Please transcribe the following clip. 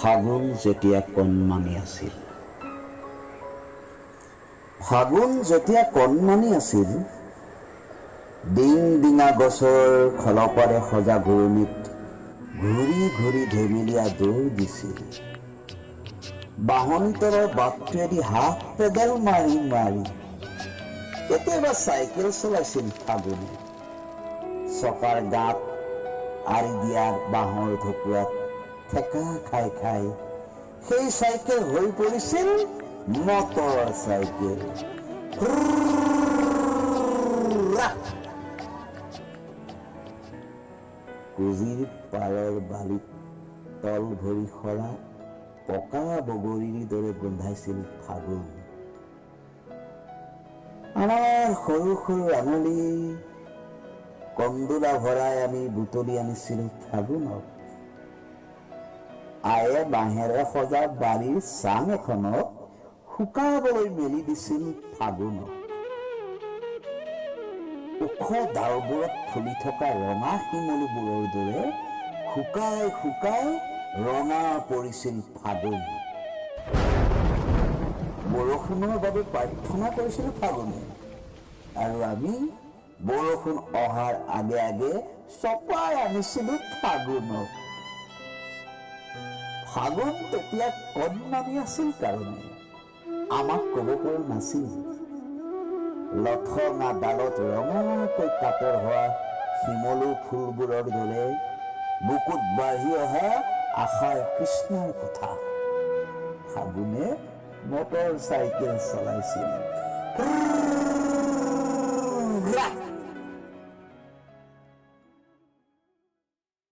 ফাগুন যেতিয়া কণমানি আছিল। ফাগুন যেতিয়া কণমানি আছিল, ডিং ডিঙা গছৰ খলপাৰে সজা ঘূৰণিত ঘূৰি ঘূৰি ধেমেলীয়া দৌৰ দিছিল। বাহনি তলৰ বাটটোৱেদি হাফ পেডেল মাৰি মাৰি কেতিয়াবা চাইকেল চলাইছিল ফাগুনে। চকাৰ গাত আৰি দিয়া বাঁহৰ ঢকুৱাত ঠেকা খাই খাই সেই চাইকেল হৈ পৰিছিল মটৰ চাইকেল। কুজিৰ পাৰৰ বালিত তল ভৰি সৰা পকা বগৰীৰ দৰে গোন্ধাইছিল ফাগুন। আমাৰ সৰু সৰু আঙুলি কন্দোলা ভৰাই আমি বুটলি আনিছিলো ফাগুনক। আয়ে বাঁহেৰে সজা বাৰীৰ চাং এখনত শুকাবলৈ মেলি দিছিল ফাগুনক। ওখ ডালবোৰত ফুলি থকা ৰঙা শিমলুবোৰৰ দৰে শুকাই শুকাই ৰঙা পৰিছিল ফাগুন। বৰষুণৰ বাবে প্ৰাৰ্থনা কৰিছিল ফাগুনে, আৰু আমি বৰষুণ অহাৰ আগে আগে চপাই আনিছিলো ফাগুনক। ফাগুন তেতিয়া কণমানি আছিল কাৰণে আমাক কব পৰা নাছিল। লঠঙা ডালত ৰঙাকৈ কাতৰ হোৱা শিমলু ফুলবোৰৰ দৰে বুকুত বাঢ়ি অহা আশাৰ কৃষ্ণৰ কথা। ফাগুনে মটৰ চাইকেল চলাইছিল।